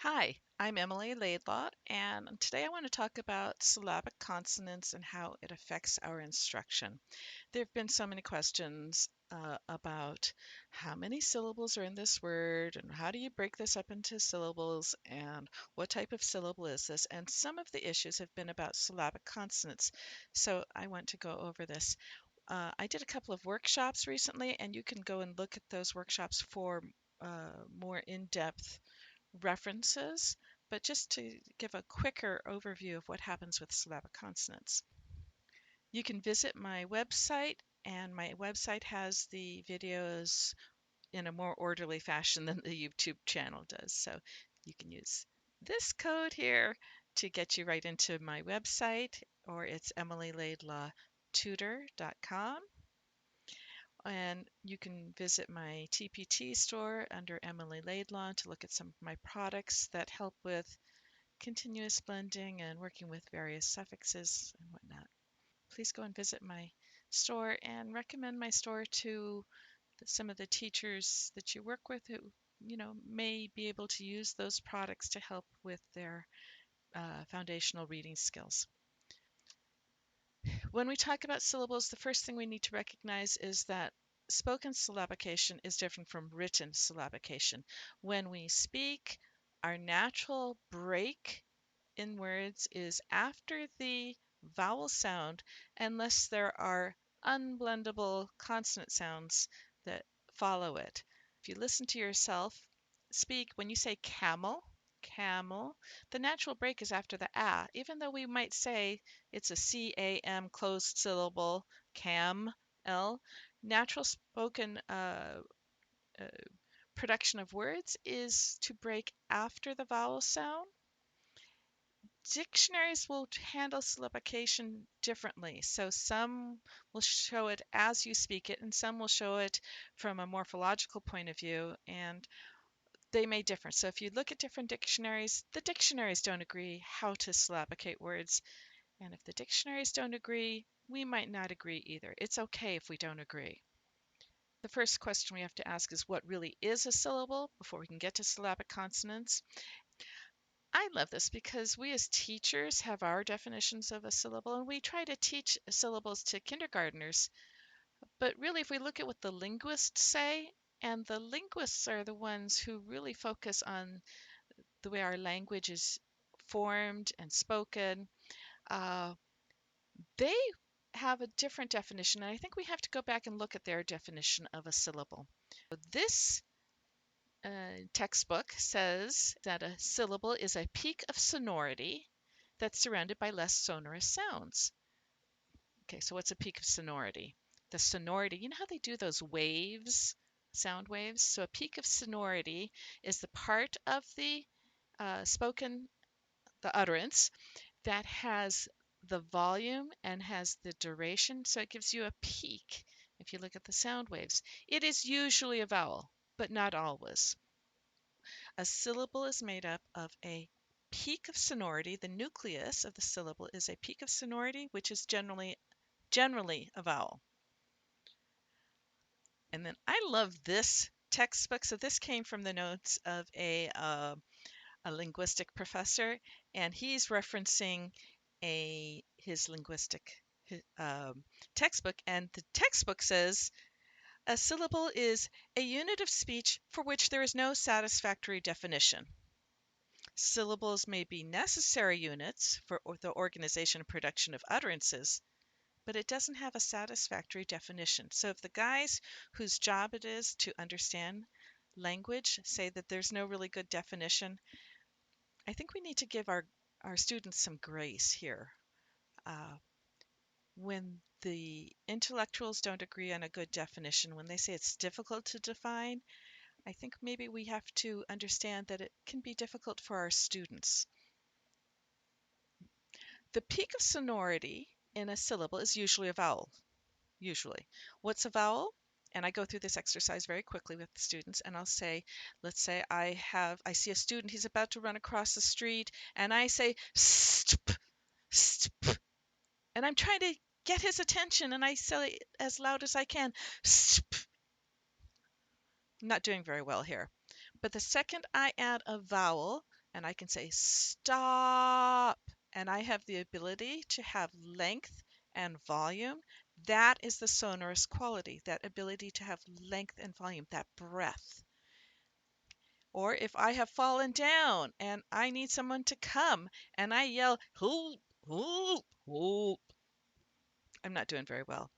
Hi, I'm Emily Laidlaw, and today I want to talk about syllabic consonants and how it affects our instruction. There have been so many questions about how many syllables are in this word, and how do you break this up into syllables, and what type of syllable is this? And some of the issues have been about syllabic consonants, so I want to go over this. I did a couple of workshops recently, and you can go and look at those workshops for more in-depth references, but just to give a quicker overview of what happens with syllabic consonants. You can visit my website, and my website has the videos in a more orderly fashion than the YouTube channel does. So you can use this code here to get you right into my website, or it's emilylaidlawtutor.com. And you can visit my TPT store under Emily Laidlaw to look at some of my products that help with continuous blending and working with various suffixes and whatnot. Please go and visit my store and recommend my store to some of the teachers that you work with who, may be able to use those products to help with their foundational reading skills. When we talk about syllables, the first thing we need to recognize is that spoken syllabication is different from written syllabication. When we speak, our natural break in words is after the vowel sound, unless there are unblendable consonant sounds that follow it. If you listen to yourself speak, when you say camel, camel, the natural break is after the a, even though we might say it's a C-A-M closed syllable, cam, L. Natural spoken uh, production of words is to break after the vowel sound. Dictionaries will handle syllabication differently. So some will show it as you speak it, and some will show it from a morphological point of view, and they may differ. So if you look at different dictionaries, the dictionaries don't agree how to syllabicate words. And if the dictionaries don't agree, we might not agree either. It's okay if we don't agree. The first question we have to ask is what really is a syllable before we can get to syllabic consonants. I love this because we as teachers have our definitions of a syllable, and we try to teach syllables to kindergartners. But really, if we look at what the linguists say, and the linguists are the ones who really focus on the way our language is formed and spoken, uh, they have a different definition. And I think we have to go back and look at their definition of a syllable. This textbook says that a syllable is a peak of sonority that's surrounded by less sonorous sounds. Okay, so what's a peak of sonority? The sonority, you know how they do those waves, sound waves? So a peak of sonority is the part of the spoken, the utterance, that has the volume and has the duration. So it gives you a peak if you look at the sound waves. It is usually a vowel, but not always. A syllable is made up of a peak of sonority. The nucleus of the syllable is a peak of sonority, which is generally a vowel. And then I love this textbook. So this came from the notes of a linguistic professor, and he's referencing his linguistic textbook. And the textbook says a syllable is a unit of speech for which there is no satisfactory definition. Syllables may be necessary units for the organization and production of utterances, but it doesn't have a satisfactory definition. So if the guys whose job it is to understand language say that there's no really good definition, I think we need to give our students some grace here. When the intellectuals don't agree on a good definition, when they say it's difficult to define, I think maybe we have to understand that it can be difficult for our students. The peak of sonority in a syllable is usually a vowel. Usually. What's a vowel? And I go through this exercise very quickly with the students, and I'll say, let's say I see a student, he's about to run across the street, and I say, stp, stp, and I'm trying to get his attention, and I say it as loud as I can, stp. I'm not doing very well here. But the second I add a vowel, and I can say stop, and I have the ability to have length and volume. That is the sonorous quality, that ability to have length and volume, that breath. Or if I have fallen down and I need someone to come and I yell, help, help, help, I'm not doing very well.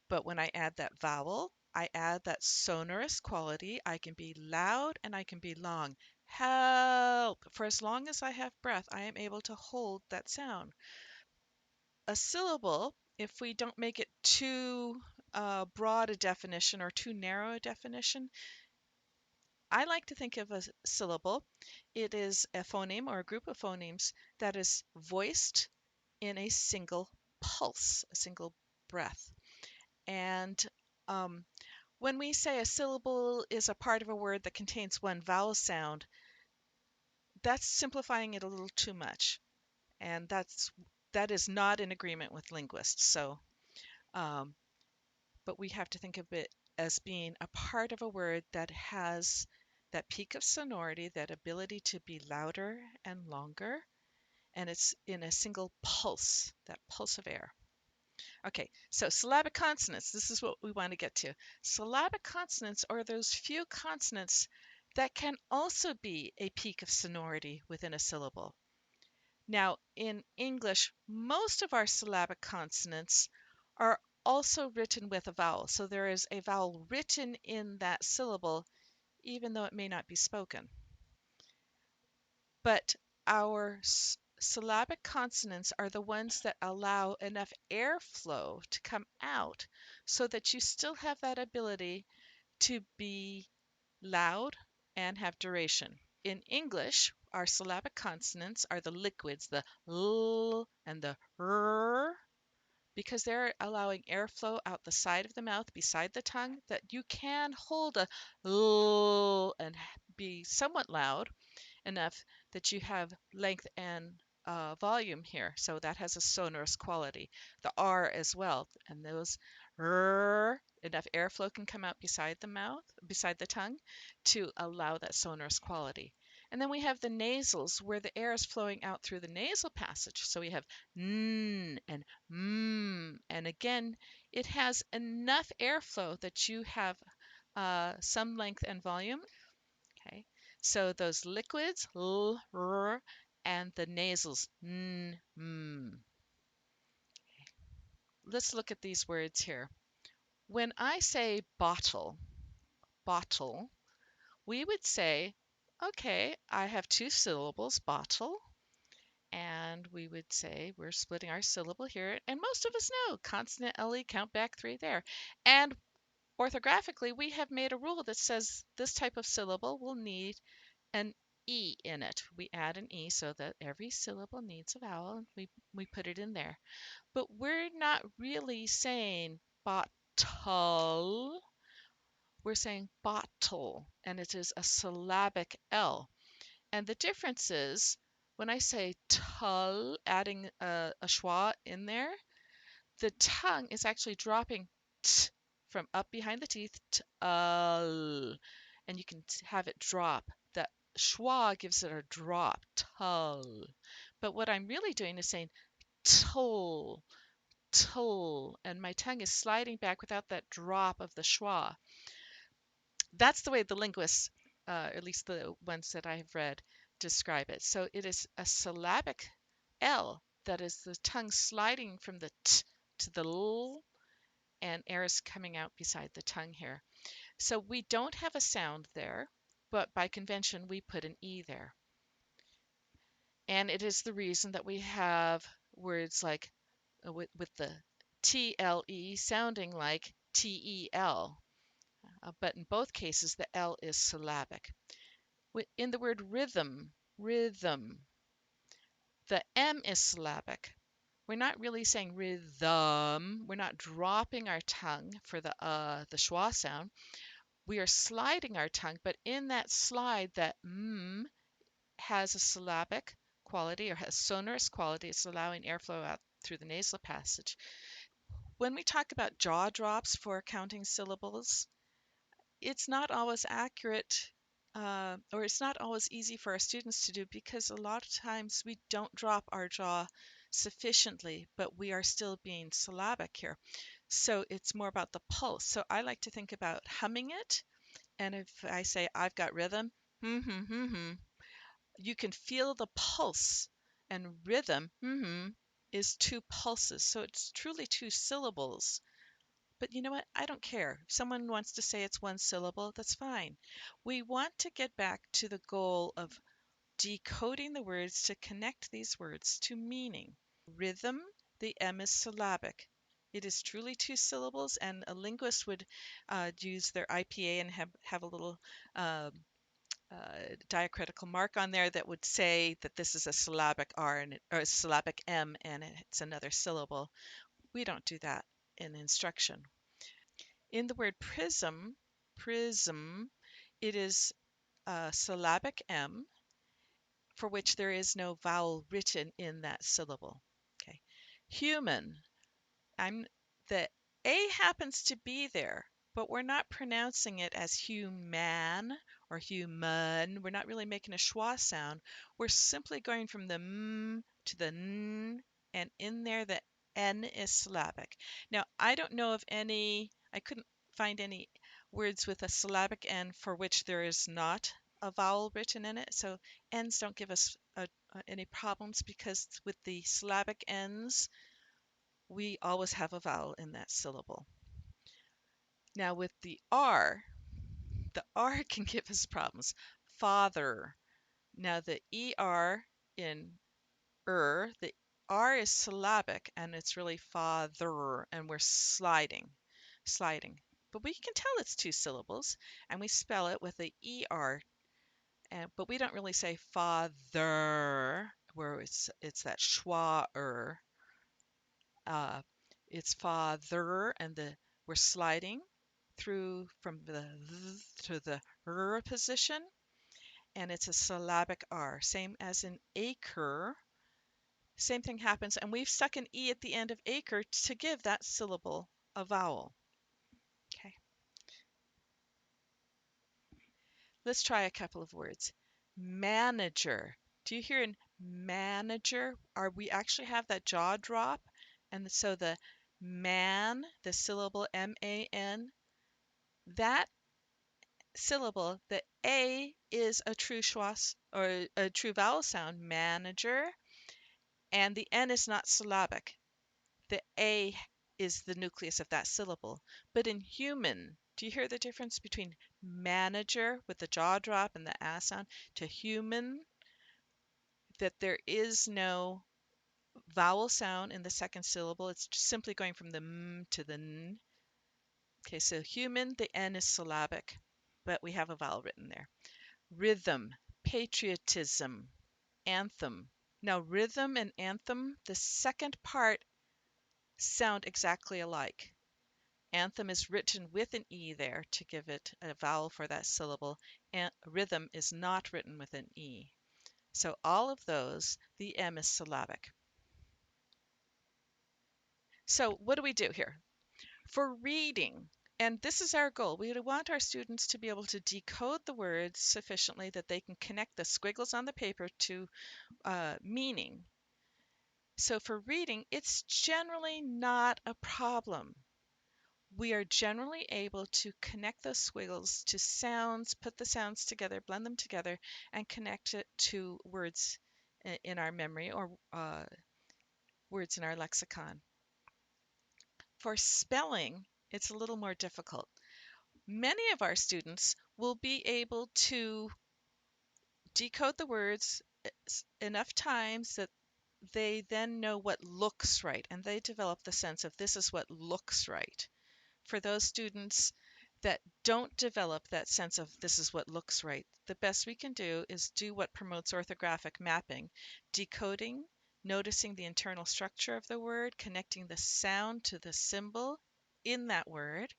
But when I add that vowel, I add that sonorous quality. I can be loud and I can be long. Help! For as long as I have breath, I am able to hold that sound. A syllable, if we don't make it too broad a definition or too narrow a definition, I like to think of a syllable. It is a phoneme or a group of phonemes that is voiced in a single pulse, a single breath. And when we say a syllable is a part of a word that contains one vowel sound, that's simplifying it a little too much. And that is not in agreement with linguists. So, um, but we have to think of it as being a part of a word that has that peak of sonority, that ability to be louder and longer, and it's in a single pulse, that pulse of air. Okay, so syllabic consonants, this is what we want to get to. Syllabic consonants are those few consonants that can also be a peak of sonority within a syllable. Now, in English, most of our syllabic consonants are also written with a vowel. So there is a vowel written in that syllable, even though it may not be spoken. But our syllabic consonants are the ones that allow enough airflow to come out so that you still have that ability to be loud and have duration. In English, our syllabic consonants are the liquids, the l and the r, because they're allowing airflow out the side of the mouth beside the tongue that you can hold a l and be somewhat loud enough that you have length and volume here. So that has a sonorous quality. The R as well. And those R, enough airflow can come out beside the mouth, beside the tongue to allow that sonorous quality. And then we have the nasals where the air is flowing out through the nasal passage. So we have n and and again, it has enough airflow that you have some length and volume. Okay, so those liquids, l, r, and the nasals, n, m. Let's look at these words here. When I say bottle, bottle, we would say, okay, I have two syllables, bottle, and we would say we're splitting our syllable here, and most of us know consonant LE, count back three there. And orthographically, we have made a rule that says this type of syllable will need an E in it. We add an E so that every syllable needs a vowel, and we put it in there. But we're not really saying bottle, we're saying bottle, and it is a syllabic L. And the difference is when I say tull, adding a schwa in there, the tongue is actually dropping t from up behind the teeth to and you can have it drop. That schwa gives it a drop, tull. But what I'm really doing is saying tull, tull, and my tongue is sliding back without that drop of the schwa. That's the way the linguists, at least the ones that I have read, describe it. So it is a syllabic L that is the tongue sliding from the t to the l, and air is coming out beside the tongue here. So we don't have a sound there, but by convention we put an E there. And it is the reason that we have words like with the TLE sounding like TEL, but in both cases the L is syllabic. In the word rhythm, rhythm, the M is syllabic. We're not really saying rhythm. We're not dropping our tongue for the schwa sound. We are sliding our tongue, but in that slide, that has a syllabic quality or has sonorous quality. It's allowing airflow out through the nasal passage. When we talk about jaw drops for counting syllables, it's not always accurate or it's not always easy for our students to do because a lot of times we don't drop our jaw sufficiently, but we are still being syllabic here. So it's more about the pulse. So I like to think about humming it. And if I say I've got rhythm, hmm, hmm, hmm, hmm, you can feel the pulse, and rhythm, is two pulses. So it's truly two syllables. But you know what? I don't care. If someone wants to say it's one syllable, that's fine. We want to get back to the goal of decoding the words to connect these words to meaning. Rhythm, the M is syllabic. It is truly two syllables, and a linguist would use their IPA and have a little uh, diacritical mark on there that would say that this is a syllabic R or a syllabic M and it's another syllable. We don't do that in instruction. In the word prism, prism, it is a syllabic M for which there is no vowel written in that syllable. Okay. Human, I'm the A happens to be there, but we're not pronouncing it as human or human. We're not really making a schwa sound. We're simply going from the m to the n, and in there the n is syllabic. Now, I don't know of any, I couldn't find any words with a syllabic n for which there is not a vowel written in it. So n's don't give us any problems because with the syllabic n's, we always have a vowel in that syllable. Now with the R can give us problems. Father. Now the ER in the R is syllabic and it's really father, and we're sliding. But we can tell it's two syllables, and we spell it with the ER, but we don't really say father, where it's that schwa. Uh, it's father, and we're sliding through from the th to the r position, and it's a syllabic R. Same as in acre. Same thing happens, and we've stuck an E at the end of acre to give that syllable a vowel. Okay, let's try a couple of words. Manager. Do you hear in manager? We actually have that jaw drop, and so the man, the syllable M-A-N, that syllable, the A is a true schwa or a true vowel sound, manager, and the N is not syllabic. The A is the nucleus of that syllable. But in human, do you hear the difference between manager with the jaw drop and the A sound to human? That there is no vowel sound in the second syllable. It's simply going from the m to the n. Okay, so human, the N is syllabic, but we have a vowel written there. Rhythm, patriotism, anthem. Now, rhythm and anthem, the second part sound exactly alike. Anthem is written with an E there to give it a vowel for that syllable, and rhythm is not written with an E. So all of those, the M is syllabic. So what do we do here? For reading, and this is our goal, we want our students to be able to decode the words sufficiently that they can connect the squiggles on the paper to meaning. So for reading, it's generally not a problem. We are generally able to connect those squiggles to sounds, put the sounds together, blend them together, and connect it to words in our memory or words in our lexicon. For spelling, it's a little more difficult. Many of our students will be able to decode the words enough times that they then know what looks right, and they develop the sense of this is what looks right. For those students that don't develop that sense of this is what looks right, the best we can do is do what promotes orthographic mapping, decoding, noticing the internal structure of the word, connecting the sound to the symbol in that word,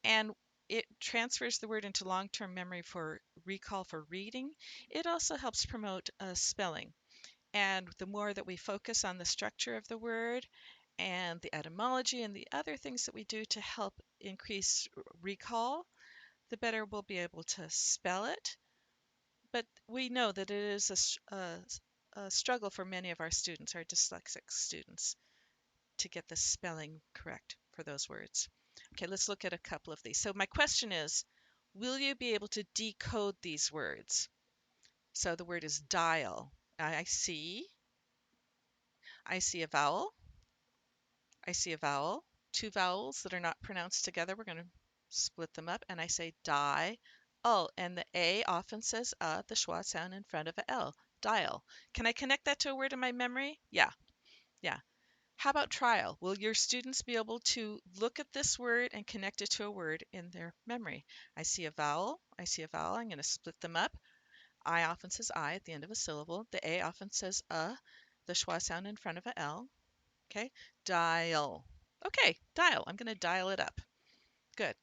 and it transfers the word into long-term memory for recall for reading. It also helps promote spelling. And the more that we focus on the structure of the word and the etymology and the other things that we do to help increase recall, the better we'll be able to spell it, but we know that it is a struggle for many of our students, our dyslexic students, to get the spelling correct for those words. Okay, let's look at a couple of these. So my question is, will you be able to decode these words? So the word is dial. I see a vowel. I see a vowel, two vowels that are not pronounced together. We're going to split them up, and I say die. Oh, and the A often says the schwa sound in front of a L. Dial. Can I connect that to a word in my memory? Yeah, yeah. How about trial? Will your students be able to look at this word and connect it to a word in their memory? I see a vowel. I see a vowel. I'm going to split them up. I often says I at the end of a syllable. The A often says the schwa sound in front of a L. Okay, dial. Okay, dial. I'm going to dial it up. Good.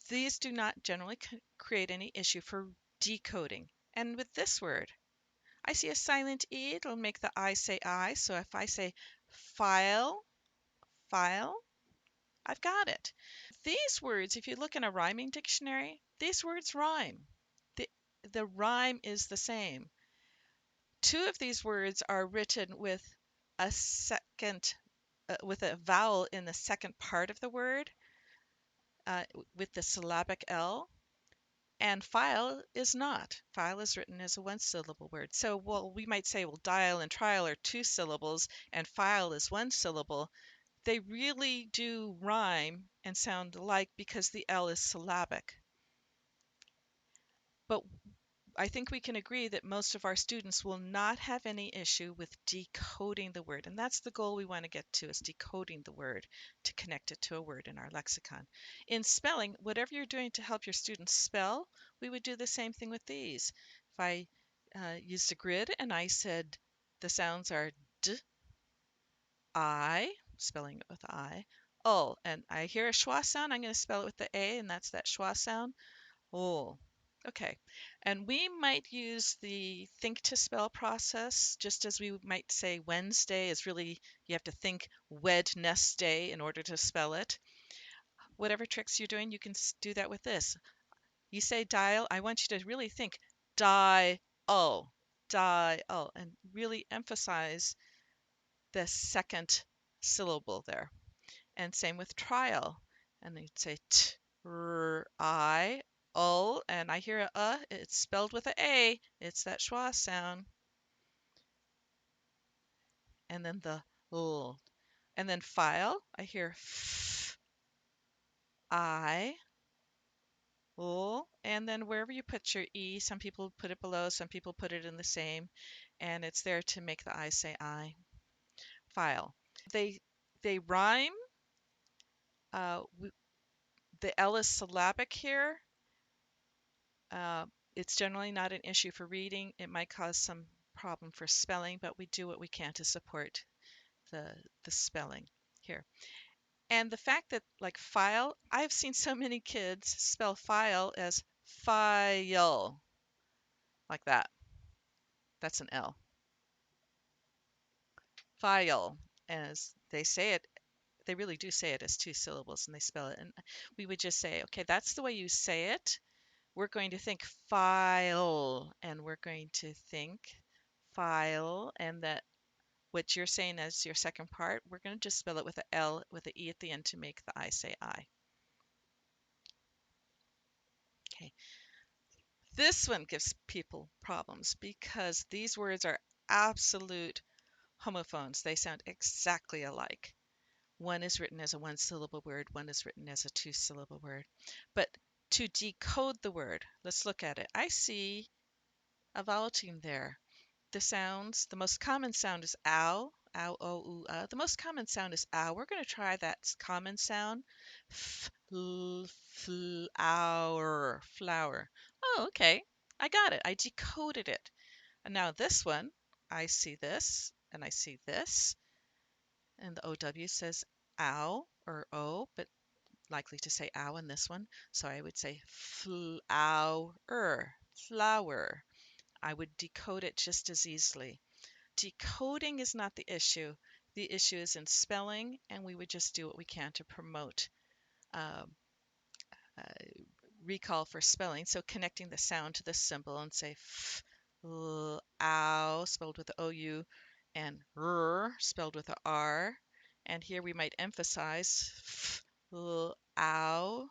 These do not generally create any issue for decoding. And with this word, I see a silent E. It'll make the I say I. So if I say file, file, I've got it. These words, if you look in a rhyming dictionary, these words rhyme. The, the rhyme is the same. Two of these words are written with a second with a vowel in the second part of the word, with the syllabic L, and file is not. File is written as a one-syllable word. So, well, we might say, well, dial and trial are two syllables, and file is one syllable. They really do rhyme and sound alike because the L is syllabic. But I think we can agree that most of our students will not have any issue with decoding the word. And that's the goal we want to get to, is decoding the word to connect it to a word in our lexicon. In spelling, whatever you're doing to help your students spell, we would do the same thing with these. If I used a grid and I said the sounds are D, I, spelling it with I, O, and I hear a schwa sound, I'm going to spell it with the A, and that's that schwa sound. Oh, okay. And we might use the think to spell process, just as we might say Wednesday is really, you have to think Wednesday in order to spell it. Whatever tricks you're doing, you can do that with this. You say dial, I want you to really think dial, dial, and really emphasize the second syllable there. And same with trial. And you'd say t, r, I, o, and I hear a, it's spelled with a. It's that schwa sound. And then the l. And then file, I hear f, I, l. And then wherever you put your e, some people put it below, some people put it in the same. And it's there to make the I say I. File. They, they rhyme. Uh, the L is syllabic here. Uh, it's generally not an issue for reading. It might cause some problem for spelling, but we do what we can to support the, the spelling here. And the fact that, like, file, I've seen so many kids spell file as file, like that. That's an L. File, as they say it, they really do say it as two syllables, and they spell it. And we would just say, okay, that's the way you say it. We're going to think file, and we're going to think file, and that what you're saying as your second part, we're going to just spell it with a L with an E at the end to make the I say I. Okay. This one gives people problems because these words are absolute homophones. They sound exactly alike. One is written as a one-syllable word, one is written as a two-syllable word. But to decode the word, let's look at it. I see a vowel team there. The sounds, the most common sound is ow, ow, o, oo, The most common sound is ow. We're going to try that common sound. Flower, flower. Oh, okay. I got it. I decoded it. And now this one, I see this, and I see this, and the OW says ow or o, but likely to say ow in this one. So I would say flower, flower. I would decode it just as easily. Decoding is not the issue. The issue is in spelling, and we would just do what we can to promote um, uh, recall for spelling. So connecting the sound to the symbol and say f, l, ow, spelled with the OU, and r, spelled with a R. And here we might emphasize f, l, ow,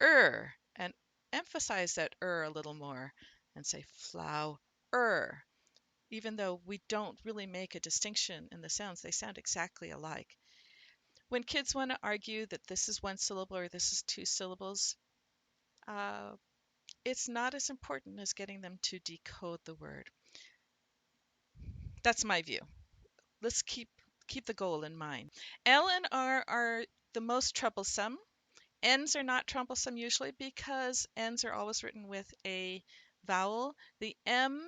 and emphasize that a little more and say flower. Even though we don't really make a distinction in the sounds, they sound exactly alike. When kids want to argue that this is one syllable or this is two syllables, uh, it's not as important as getting them to decode the word. That's my view. Let's keep the goal in mind. L and R are the most troublesome. N's are not troublesome usually because N's are always written with a vowel. The M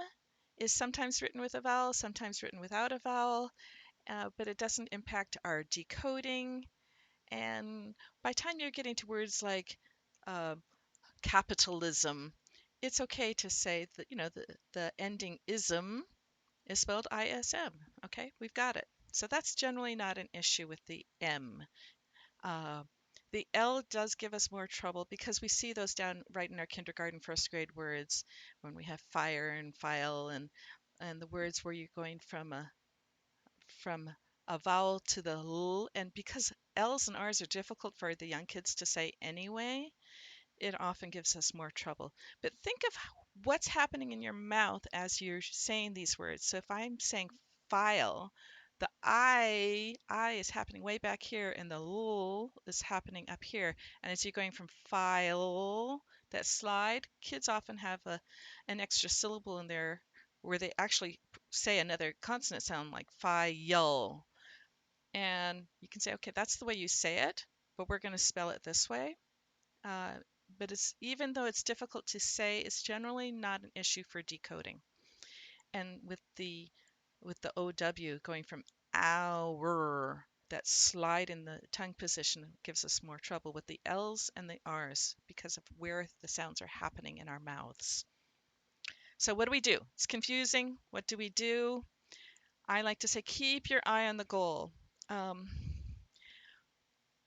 is sometimes written with a vowel, sometimes written without a vowel, but it doesn't impact our decoding. And by the time you're getting to words like uh, capitalism, it's okay to say that, the ending ism is spelled ISM. Okay, we've got it. So that's generally not an issue with the M. Uh, the L does give us more trouble because we see those down right in our kindergarten first grade words when we have fire and file and the words where you're going from a vowel to the L, and because L's and R's are difficult for the young kids to say anyway, it often gives us more trouble. But think of what's happening in your mouth as you're saying these words. So if I'm saying file, the I is happening way back here, and the L is happening up here. And as you're going from file, that slide, kids often have an extra syllable in there where they actually say another consonant sound like file. And you can say, okay, that's the way you say it, but we're going to spell it this way. Uh, but it's even though it's difficult to say, it's generally not an issue for decoding. And with the OW going from our, that slide in the tongue position gives us more trouble with the L's and the R's because of where the sounds are happening in our mouths. So what do we do? It's confusing. What do we do? I like to say keep your eye on the goal. Um,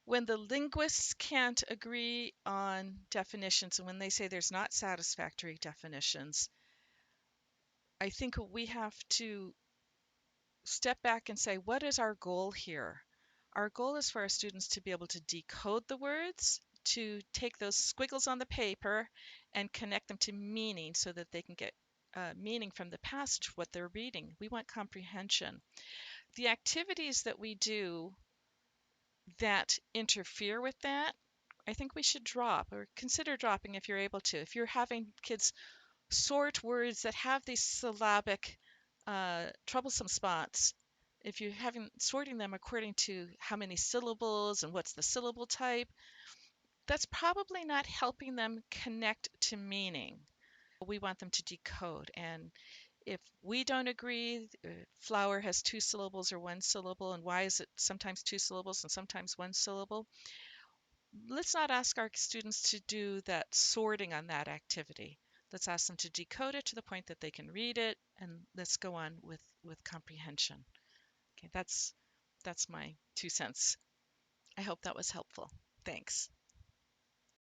when the linguists can't agree on definitions and when they say there's not satisfactory definitions, I think we have to step back and say, what is our goal here? Our goal is for our students to be able to decode the words, to take those squiggles on the paper and connect them to meaning so that they can get meaning from the passage, what they're reading. We want comprehension. The activities that we do that interfere with that, I think we should drop or consider dropping if you're able to. If you're having kids sort words that have these syllabic troublesome spots, if you're having sorting them according to how many syllables and what's the syllable type, that's probably not helping them connect to meaning. We want them to decode. And if we don't agree, flower has two syllables or one syllable, and why is it sometimes two syllables and sometimes one syllable? Let's not ask our students to do that sorting on that activity. Let's ask them to decode it to the point that they can read it, and let's go on with comprehension. Okay, that's my 2 cents. I hope that was helpful. Thanks.